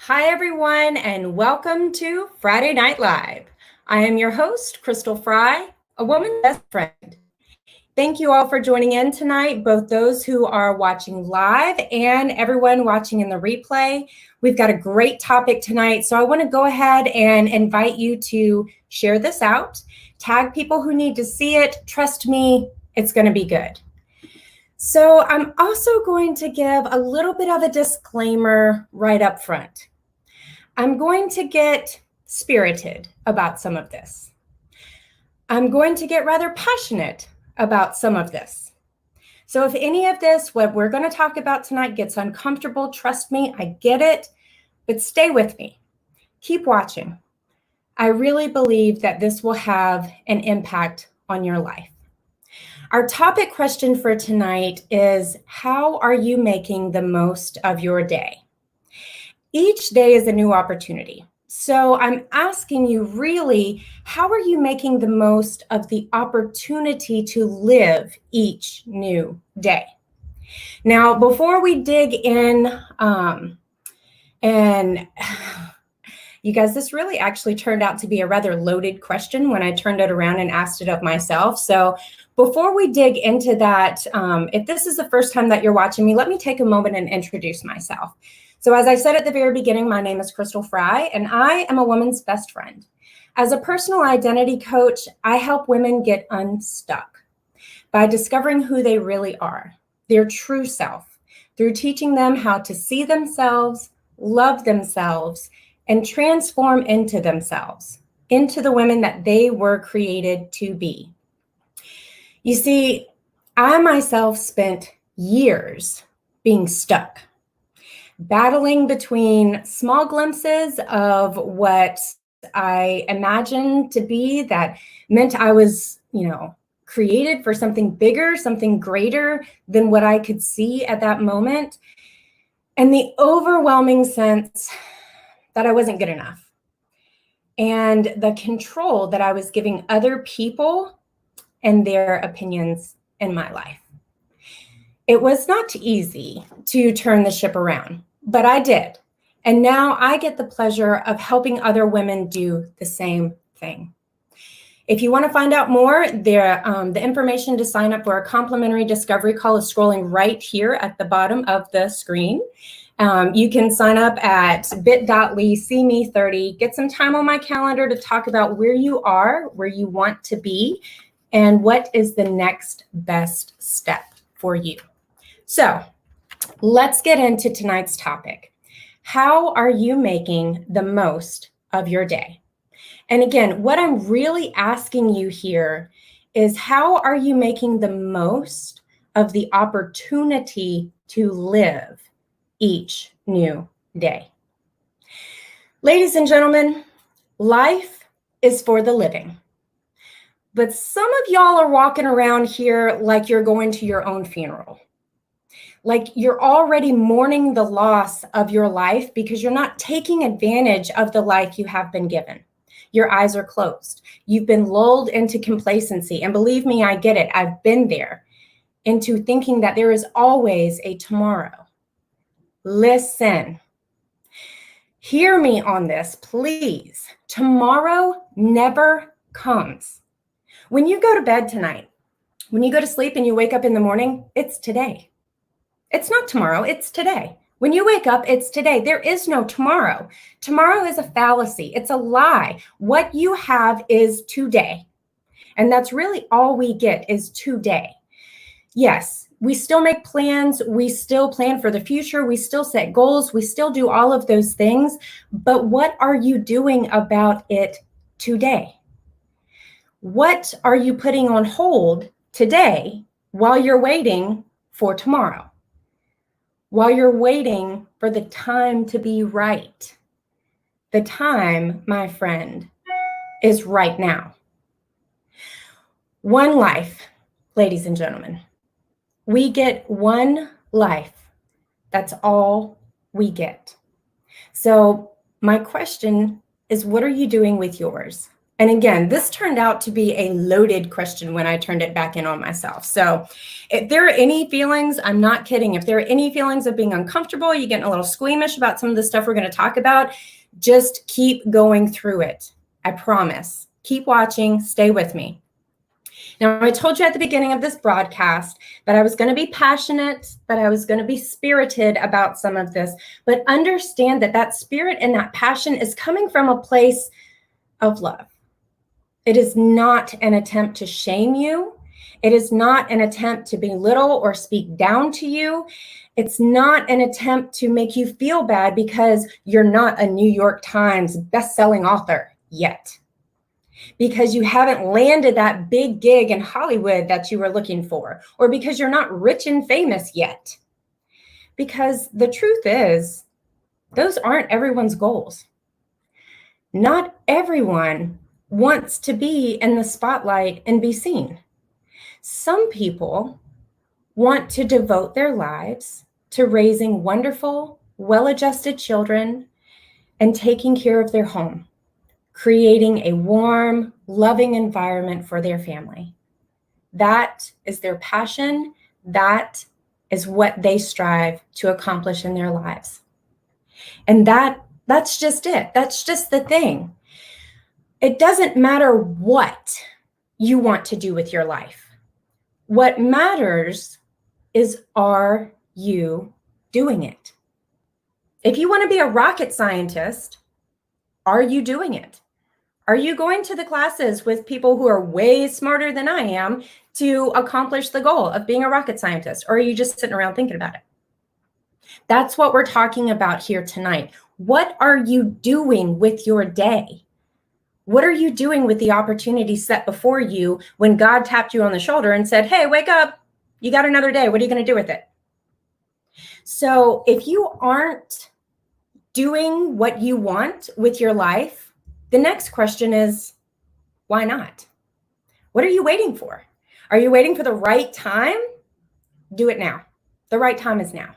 Hi, everyone, and welcome to Friday Night Live. I am your host, Crystal Fry, a woman's best friend. Thank you all for joining in tonight, both those who are watching live and everyone watching in the replay. We've got a great topic tonight, so I want to go ahead and invite you to share this out, tag people who need to see it. Trust me, it's going to be good. So I'm also going to give a little bit of a disclaimer right up front. I'm going to get spirited about some of this. I'm going to get rather passionate about some of this. So if any of this, what we're going to talk about tonight, gets uncomfortable, trust me, I get it, but stay with me. Keep watching. I really believe that this will have an impact on your life. Our topic question for tonight is, how are you making the most of your day? Each day is a new opportunity. So I'm asking you really, how are you making the most of the opportunity to live each new day? Now, before we dig in, and you guys, this really actually turned out to be a rather loaded question when I turned it around and asked it of myself. So before we dig into that, if this is the first time that you're watching me, let me take a moment and introduce myself. So as I said at the very beginning, my name is Crystal Fry, and I am a woman's best friend. As a personal identity coach, I help women get unstuck by discovering who they really are, their true self, through teaching them how to see themselves, love themselves, and transform into themselves, into the women that they were created to be. You see, I myself spent years being stuck, battling between small glimpses of what I imagined to be that meant I was, created for something bigger, something greater than what I could see at that moment, and the overwhelming sense that I wasn't good enough, and the control that I was giving other people and their opinions in my life. It was not easy to turn the ship around, but I did. And now I get the pleasure of helping other women do the same thing. If you want to find out more, the information to sign up for a complimentary discovery call is scrolling right here at the bottom of the screen. You can sign up at bit.ly/see-me30, get some time on my calendar to talk about where you are, where you want to be, and what is the next best step for you. So let's get into tonight's topic. How are you making the most of your day? And again, what I'm really asking you here is, how are you making the most of the opportunity to live each new day? Ladies and gentlemen, life is for the living. But some of y'all are walking around here like you're going to your own funeral. Like you're already mourning the loss of your life because you're not taking advantage of the life you have been given. Your eyes are closed. You've been lulled into complacency. And believe me, I get it. I've been there, into thinking that there is always a tomorrow. Listen. Hear me on this, please. Tomorrow never comes. When you go to bed tonight, when you go to sleep and you wake up in the morning, it's today. It's not tomorrow, it's today. When you wake up, it's today. There is no tomorrow. Tomorrow is a fallacy. It's a lie. What you have is today. And that's really all we get is today. Yes, we still make plans. We still plan for the future. We still set goals. We still do all of those things. But what are you doing about it today? What are you putting on hold today while you're waiting for tomorrow? While you're waiting for the time to be right. The time, my friend, is right now. One life, ladies and gentlemen. We get one life. That's all we get. So my question is, what are you doing with yours? And again, this turned out to be a loaded question when I turned it back in on myself. So if there are any feelings, I'm not kidding, if there are any feelings of being uncomfortable, you're getting a little squeamish about some of the stuff we're going to talk about, just keep going through it. I promise. Keep watching. Stay with me. Now, I told you at the beginning of this broadcast that I was going to be passionate, that I was going to be spirited about some of this, but understand that that spirit and that passion is coming from a place of love. It is not an attempt to shame you. It is not an attempt to belittle or speak down to you. It's not an attempt to make you feel bad because you're not a New York Times best-selling author yet, because you haven't landed that big gig in Hollywood that you were looking for, or because you're not rich and famous yet. Because the truth is, those aren't everyone's goals. Not everyone wants to be in the spotlight and be seen. Some people want to devote their lives to raising wonderful, well-adjusted children and taking care of their home, creating a warm, loving environment for their family. That is their passion. That is what they strive to accomplish in their lives. And that's just it. That's just the thing. It doesn't matter what you want to do with your life. What matters is, are you doing it? If you want to be a rocket scientist, are you doing it? Are you going to the classes with people who are way smarter than I am to accomplish the goal of being a rocket scientist? Or are you just sitting around thinking about it? That's what we're talking about here tonight. What are you doing with your day? What are you doing with the opportunity set before you when God tapped you on the shoulder and said, hey, wake up, you got another day. What are you going to do with it? So if you aren't doing what you want with your life, the next question is, why not? What are you waiting for? Are you waiting for the right time? Do it now. The right time is now.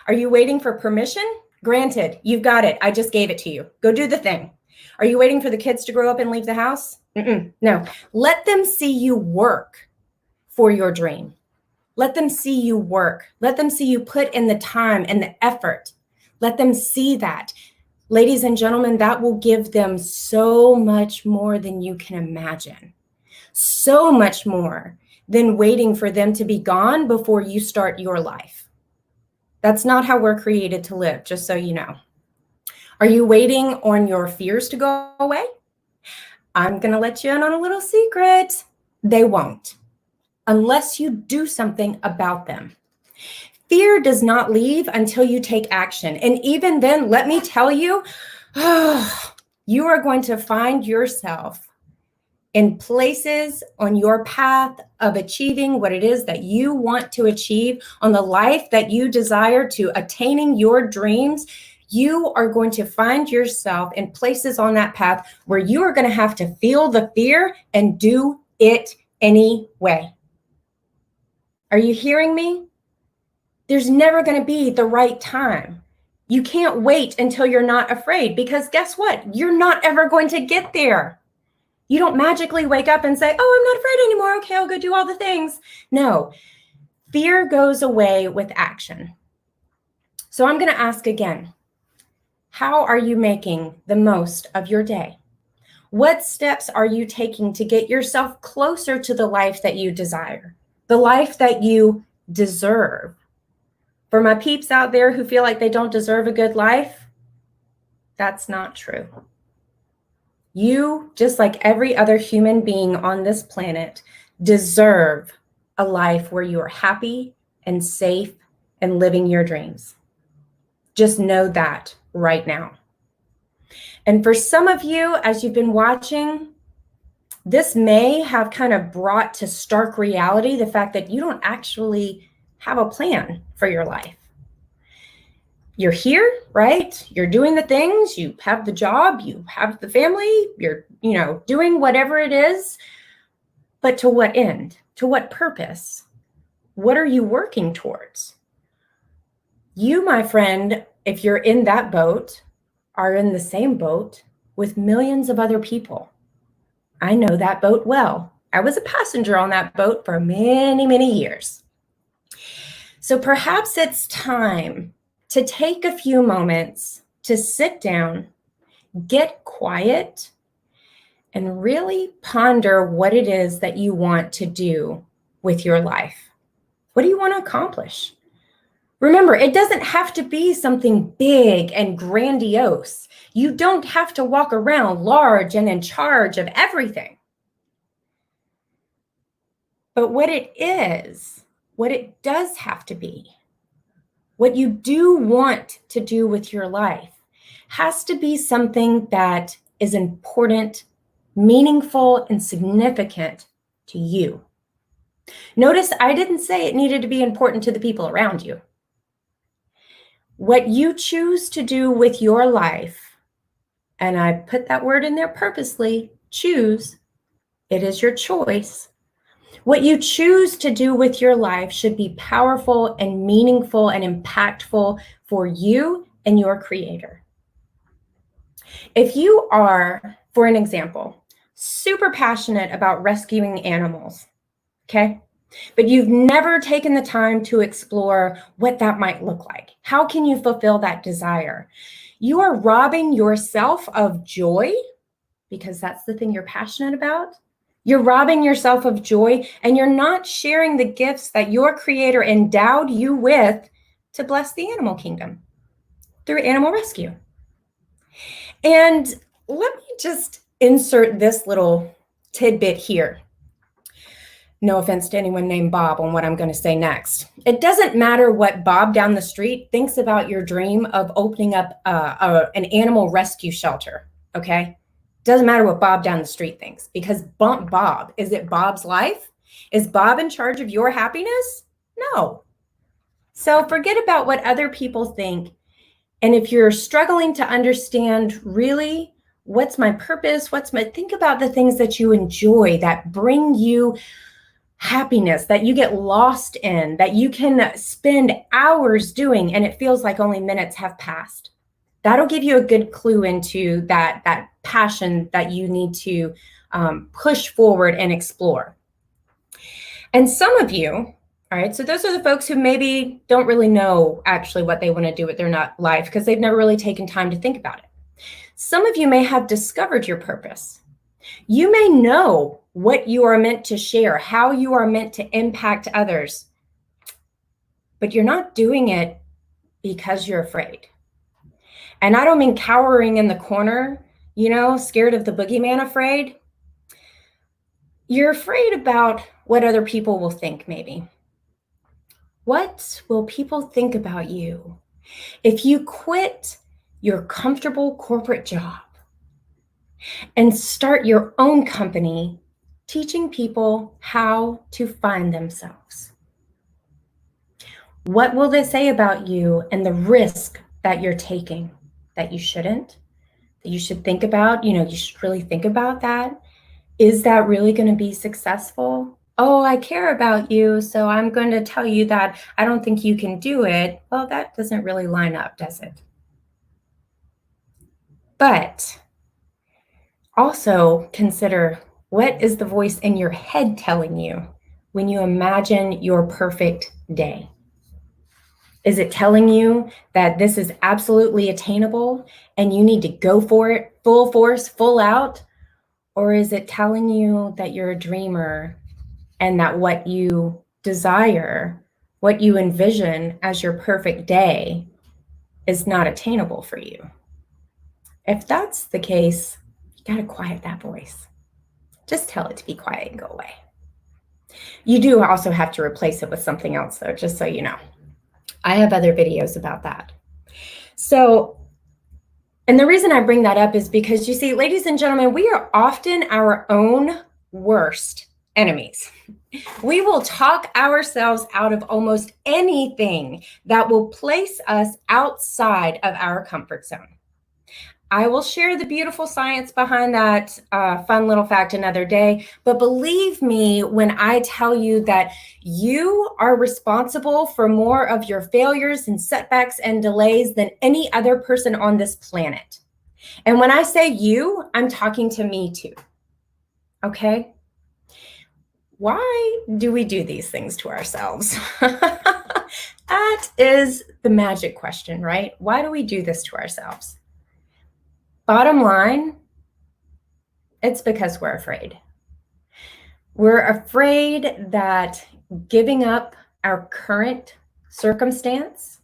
Are you waiting for permission? Granted, you've got it. I just gave it to you. Go do the thing. Are you waiting for the kids to grow up and leave the house? No. Let them see you work for your dream. Let them see you work. Let them see you put in the time and the effort. Let them see that. Ladies and gentlemen, that will give them so much more than you can imagine. So much more than waiting for them to be gone before you start your life. That's not how we're created to live, just so you know. Are you waiting on your fears to go away? I'm going to let you in on a little secret. They won't, unless you do something about them. Fear does not leave until you take action. And even then, let me tell you, you are going to find yourself in places on your path of achieving what it is that you want to achieve, on the life that you desire, to attaining your dreams. You are going to find yourself in places on that path where you are going to have to feel the fear and do it anyway. Are you hearing me? There's never going to be the right time. You can't wait until you're not afraid, because guess what? You're not ever going to get there. You don't magically wake up and say, oh, I'm not afraid anymore. Okay, I'll go do all the things. No, fear goes away with action. So I'm going to ask again, how are you making the most of your day? What steps are you taking to get yourself closer to the life that you desire, the life that you deserve? For my peeps out there who feel like they don't deserve a good life, that's not true. You, just like every other human being on this planet, deserve a life where you are happy and safe and living your dreams. Just know that right now. And for some of you, as you've been watching, this may have kind of brought to stark reality the fact that you don't actually have a plan for your life. You're here, right? You're doing the things, you have the job, you have the family, you're, doing whatever it is, but to what end? To what purpose? What are you working towards? You, my friend, if you're in that boat, are in the same boat with millions of other people. I know that boat well. I was a passenger on that boat for many, many years. So perhaps it's time to take a few moments to sit down, get quiet, and really ponder what it is that you want to do with your life. What do you want to accomplish? Remember, it doesn't have to be something big and grandiose. You don't have to walk around large and in charge of everything. But what it does have to be, what you do want to do with your life has to be something that is important, meaningful, and significant to you. Notice I didn't say it needed to be important to the people around you. What you choose to do with your life, and I put that word in there purposely, choose, it is your choice. What you choose to do with your life should be powerful and meaningful and impactful for you and your creator. If you are, for an example, super passionate about rescuing animals, okay? But you've never taken the time to explore what that might look like. How can you fulfill that desire? You are robbing yourself of joy because that's the thing you're passionate about. You're robbing yourself of joy and you're not sharing the gifts that your creator endowed you with to bless the animal kingdom through animal rescue. And let me just insert this little tidbit here. No offense to anyone named Bob on what I'm going to say next. It doesn't matter what Bob down the street thinks about your dream of opening up an animal rescue shelter, okay? Doesn't matter what Bob down the street thinks, because bump Bob. Is it Bob's life? Is Bob in charge of your happiness? No. So forget about what other people think. And if you're struggling to understand really what's my purpose, think about the things that you enjoy, that bring you happiness, that you get lost in, that you can spend hours doing and it feels like only minutes have passed. That'll give you a good clue into that passion that you need to push forward and explore. And some of you, all right, so those are the folks who maybe don't really know actually what they want to do with their life because they've never really taken time to think about it. Some of you may have discovered your purpose. You may know what you are meant to share, how you are meant to impact others, but you're not doing it because you're afraid. And I don't mean cowering in the corner, scared of the boogeyman afraid. You're afraid about what other people will think, maybe. What will people think about you if you quit your comfortable corporate job and start your own company teaching people how to find themselves? What will they say about you and the risk that you're taking that you shouldn't, that you should think about? You should really think about that. Is that really going to be successful? Oh, I care about you, so I'm going to tell you that I don't think you can do it. Well, that doesn't really line up, does it? But also consider, what is the voice in your head telling you when you imagine your perfect day? Is it telling you that this is absolutely attainable and you need to go for it full force, full out? Or is it telling you that you're a dreamer and that what you desire, what you envision as your perfect day is not attainable for you? If that's the case, you got to quiet that voice. Just tell it to be quiet and go away. You do also have to replace it with something else, though, just so you know. I have other videos about that. So, and the reason I bring that up is because, you see, ladies and gentlemen, we are often our own worst enemies. We will talk ourselves out of almost anything that will place us outside of our comfort zone. I will share the beautiful science behind that fun little fact another day. But believe me when I tell you that you are responsible for more of your failures and setbacks and delays than any other person on this planet. And when I say you, I'm talking to me too. Okay? Why do we do these things to ourselves? That is the magic question, right? Why do we do this to ourselves? Bottom line, it's because we're afraid. We're afraid that giving up our current circumstance,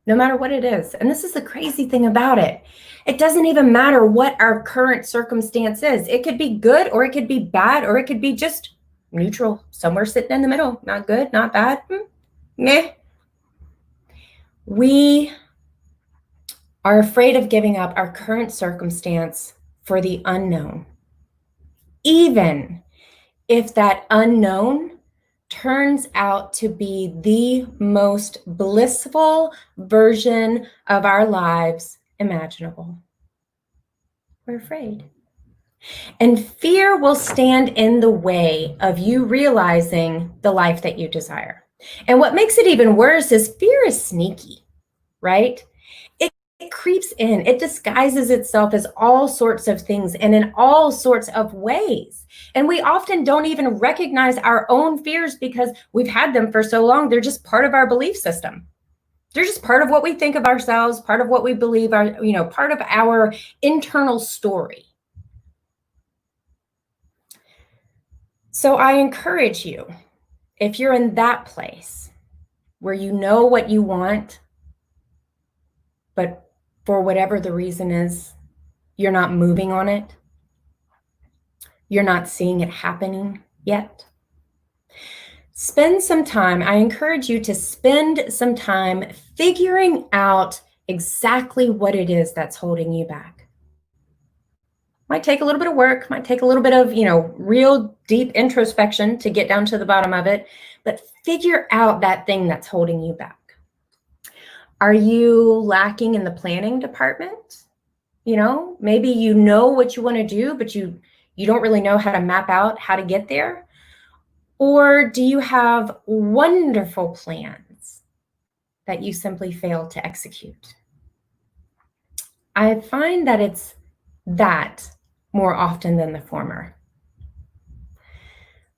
no matter what it is, and this is the crazy thing about it, it doesn't even matter what our current circumstance is. It could be good, or it could be bad, or it could be just neutral, somewhere sitting in the middle. Not good, not bad, meh. We are afraid of giving up our current circumstance for the unknown, even if that unknown turns out to be the most blissful version of our lives imaginable. We're afraid. And fear will stand in the way of you realizing the life that you desire. And what makes it even worse is fear is sneaky, right? It creeps in, it disguises itself as all sorts of things and in all sorts of ways. And we often don't even recognize our own fears because we've had them for so long. They're just part of our belief system. They're just part of what we think of ourselves, part of what we believe are, part of our internal story. So I encourage you, if you're in that place where you know what you want, but for whatever the reason is, you're not moving on it, you're not seeing it happening yet, spend some time. I encourage you to spend some time figuring out exactly what it is that's holding you back. Might take a little bit of work, might take a little bit of, real deep introspection to get down to the bottom of it, but figure out that thing that's holding you back. Are you lacking in the planning department? Maybe you know what you want to do, but you don't really know how to map out how to get there. Or do you have wonderful plans that you simply fail to execute? I find that it's that more often than the former.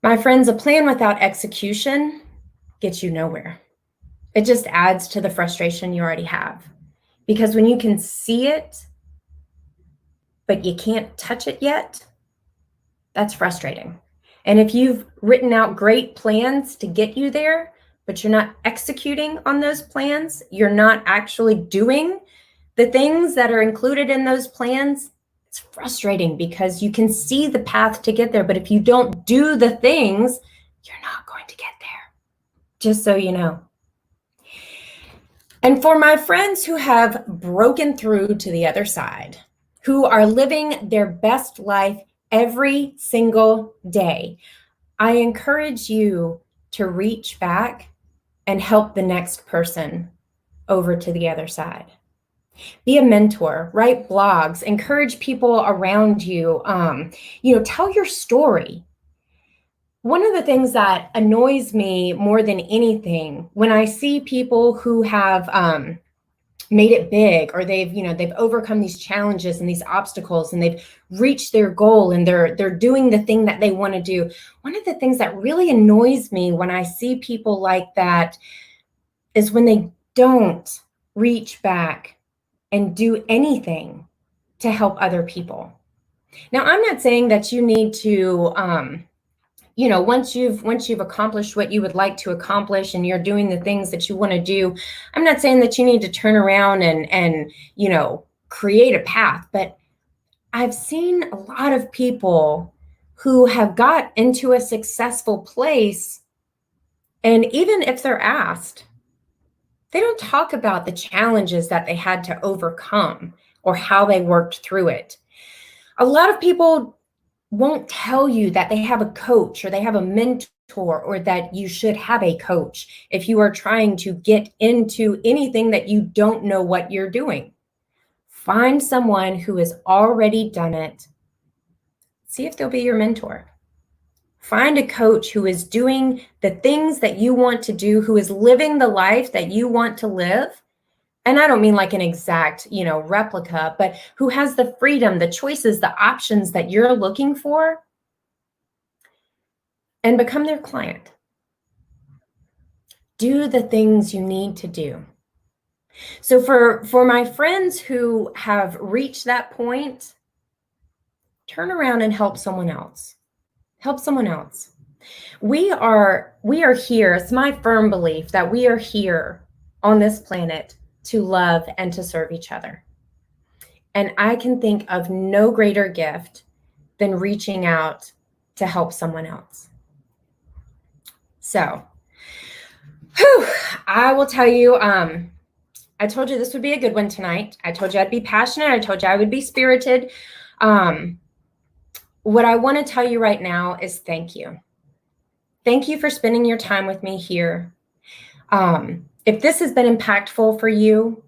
My friends, a plan without execution gets you nowhere. It just adds to the frustration you already have. Because when you can see it, but you can't touch it yet, that's frustrating. And if you've written out great plans to get you there, but you're not executing on those plans, you're not actually doing the things that are included in those plans, it's frustrating because you can see the path to get there. But if you don't do the things, you're not going to get there. Just so you know. And for my friends who have broken through to the other side, who are living their best life every single day, I encourage you to reach back and help the next person over to the other side. Be a mentor, write blogs, encourage people around you, tell your story. One of the things that annoys me more than anything when I see people who have made it big, or they've overcome these challenges and these obstacles, and they've reached their goal, and they're doing the thing that they want to do. One of the things that really annoys me when I see people like that is when they don't reach back and do anything to help other people. Now, I'm not saying that you need to once you've accomplished what you would like to accomplish and you're doing the things that you want to do, I'm not saying that you need to turn around and create a path. But I've seen a lot of people who have got into a successful place, and even if they're asked, they don't talk about the challenges that they had to overcome or how they worked through it. A lot of people won't tell you that they have a coach or they have a mentor, or that you should have a coach if you are trying to get into anything that you don't know what you're doing. Find someone who has already done it. See if they'll be your mentor. Find a coach who is doing the things that you want to do, who is living the life that you want to live. And I don't mean like an exact, replica, but who has the freedom, the choices, the options that you're looking for. and become their client. Do the things you need to do. So for my friends who have reached that point, turn around and help someone else. Help someone else. We are here. It's my firm belief that we are here on this planet to love and to serve each other. And I can think of no greater gift than reaching out to help someone else. So, I will tell you, I told you this would be a good one tonight. I told you I'd be passionate. I told you I would be spirited. What I want to tell you right now is thank you. Thank you for spending your time with me here. If this has been impactful for you,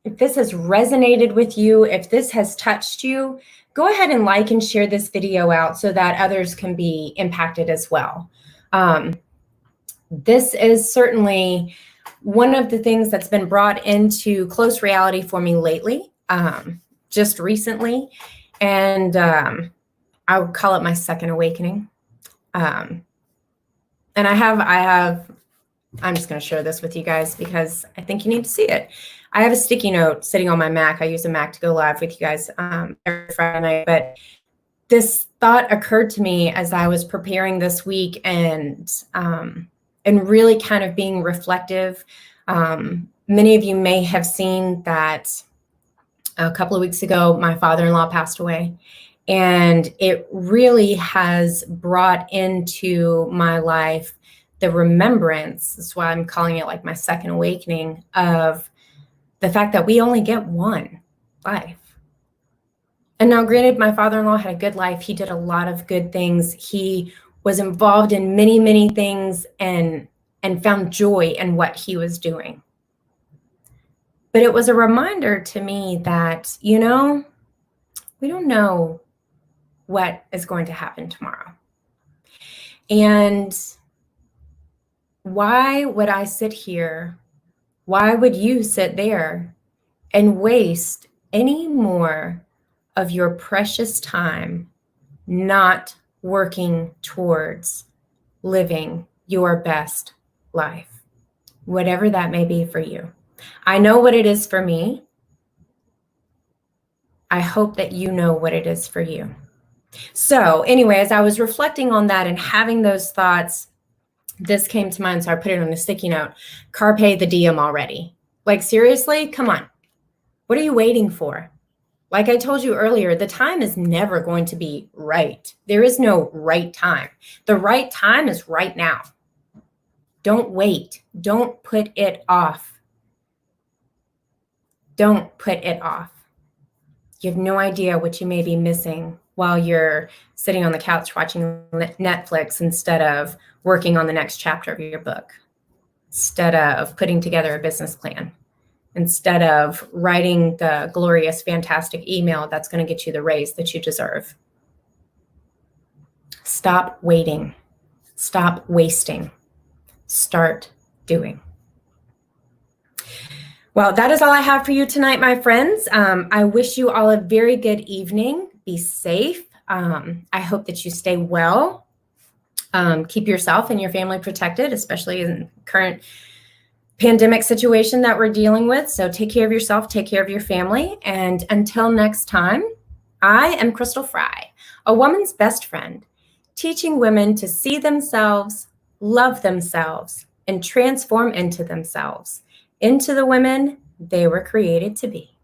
if this has resonated with you, if this has touched you, go ahead and like and share this video out so that others can be impacted as well. This is certainly one of the things that's been brought into close reality for me lately, just recently. And I would call it my second awakening. And I'm just going to share this with you guys because I think you need to see it. I have a sticky note sitting on my Mac. I use a Mac to go live with you guys every Friday night. But this thought occurred to me as I was preparing this week and really kind of being reflective. Many of you may have seen that a couple of weeks ago, my father-in-law passed away. And it really has brought into my life the remembrance, that's why I'm calling it like my second awakening, of the fact that we only get one life. And now, granted, my father-in-law had a good life. He did a lot of good things. He was involved in many, many things and found joy in what he was doing. But it was a reminder to me that, we don't know what is going to happen tomorrow. And why would I sit here? Why would you sit there and waste any more of your precious time not working towards living your best life, whatever that may be for you? I know what it is for me. I hope that you know what it is for you. So anyway, as I was reflecting on that and having those thoughts, this came to mind, so I put it on a sticky note. Carpe the diem already. Like, seriously, come on. What are you waiting for? Like I told you earlier, the time is never going to be right. There is no right time. The right time is right now. Don't wait. Don't put it off. Don't put it off. You have no idea what you may be missing while you're sitting on the couch watching Netflix instead of working on the next chapter of your book, instead of putting together a business plan, instead of writing the glorious, fantastic email that's going to get you the raise that you deserve. Stop waiting. Stop wasting. Start doing. Well, that is all I have for you tonight, my friends. I wish you all a very good evening. Be safe. I hope that you stay well. Keep yourself and your family protected, especially in the current pandemic situation that we're dealing with. So take care of yourself, take care of your family. And until next time, I am Crystal Fry, a woman's best friend, teaching women to see themselves, love themselves, and transform into themselves, into the women they were created to be.